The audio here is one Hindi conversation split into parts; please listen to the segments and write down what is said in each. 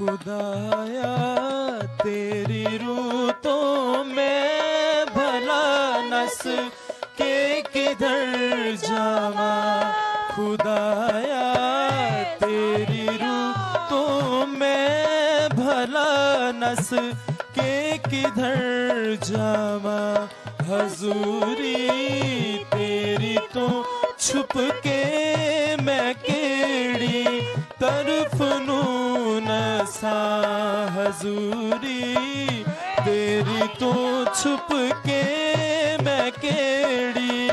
खुदाया तेरी रूह तो मैं भला नस के किधर जावा। खुदाया तेरी रूह तो मैं भला नस के किधर जावा। हजूरी तेरी तो छुप के मैं केड़ी तरफ नू नसा। हजूरी तेरी तो छुप के मैं केड़ी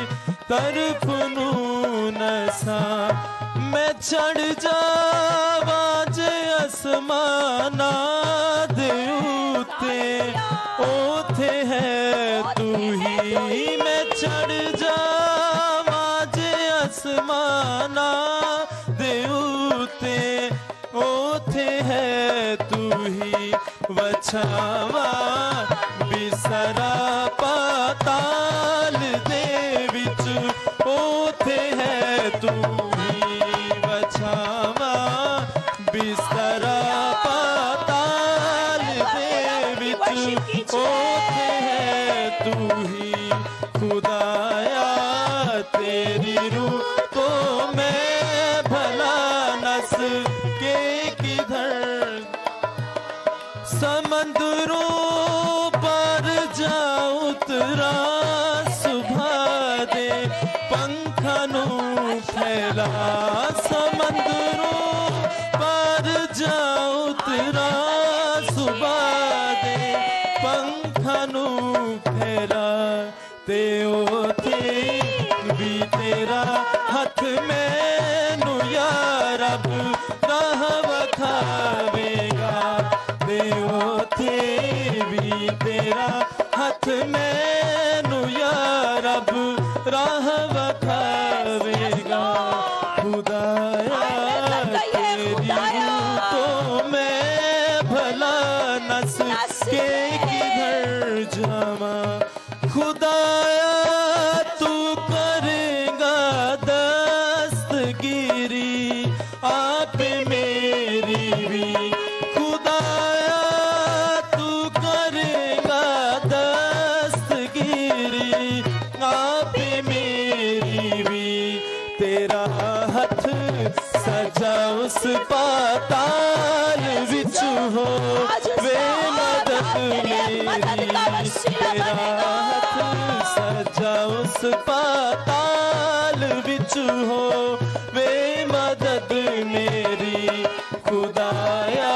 तरफ नू नसा। मैं चढ़ जावा जे आसमाना दे उते ओथे है तू ही। मैं चढ़ जावा जे आसमाना दे उते ओथे है तू ही। वछावा बिसरा पाताल दे विच ओथे है तू ही। वछावा बिसरा पाताल दे विच ओथे है तू ही। खुदाया तेरी रूह तो मैं भला नस के किधर। समंदरों पर जा उतरा सुबह दे पंखनू फैला। समंदरों पर जा उतरा सुबह दे पंखनू फैला। ते ओथे भी तेरा हथ मैनू या रब राह वखावेगा। ते ओथे भी तेरा हथ मैनू या रब राह वखावेगा। खुदाया तेरी रूह तो मैं भला नस के किधर जावा। खुदाया तू करेगा दस्तगिरी आप मेरी भी। खुदाया तू करेगा दस्तगिरी आप मेरी भी। तेरा हथ सजा उस पाताल विच हो वे मदद मेरी। तेरा हथ सजा उस पाताल विच हो वे मदद मेरी। खुदाया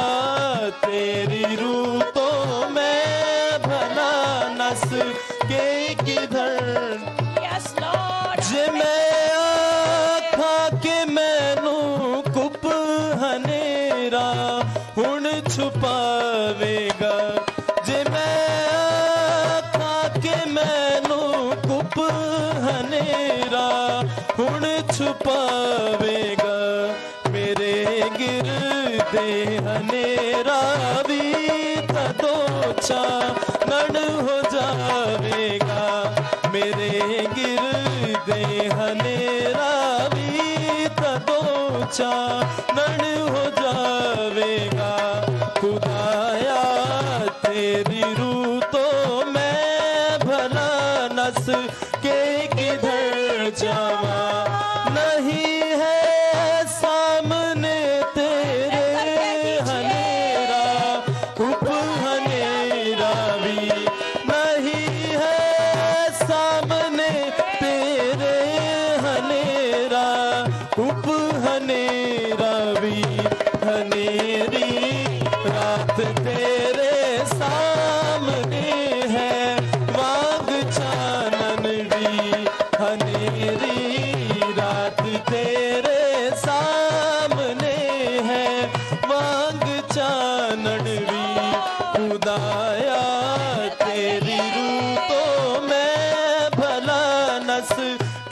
तेरी रूह तो मैं भला नस के किधर। जे मैं आखा के मैनू कुप हनेरा हुण छुपावेगा। जे मैं आखा के मैनू कुप हनेरा हुण छुपावेगा। मेरे गिरदे हनेरा भी तदो चानन हो जावेगा। मेरे गिरदे हनेरा भी तदो चानन हो जावेगा। खुदाया तेरी रूह तो मैं भला नस के किधर जावा। नहीं है सामने तेरे हनेरा कुप हनेरा भी। नहीं है सामने तेरे हनेरा कुप हनेरा भी। हनेरी रात तेरे सामने है वाग चानन भी। हनेरी रात तेरे सामने है वाग चानन भी। खुदाया तेरी रूह तो मैं भला नस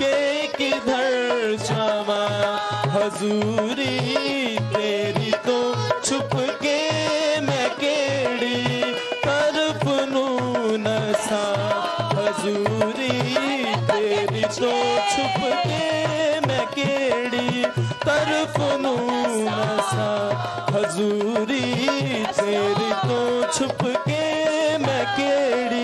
के किधर जावा। हजूरी तेरी तो छुप के मैं केड़ी तरफ नू नसा। हजूरी तेरी तो छुप के मैं केड़ी तरफ नू नसा। हजूरी केड़ी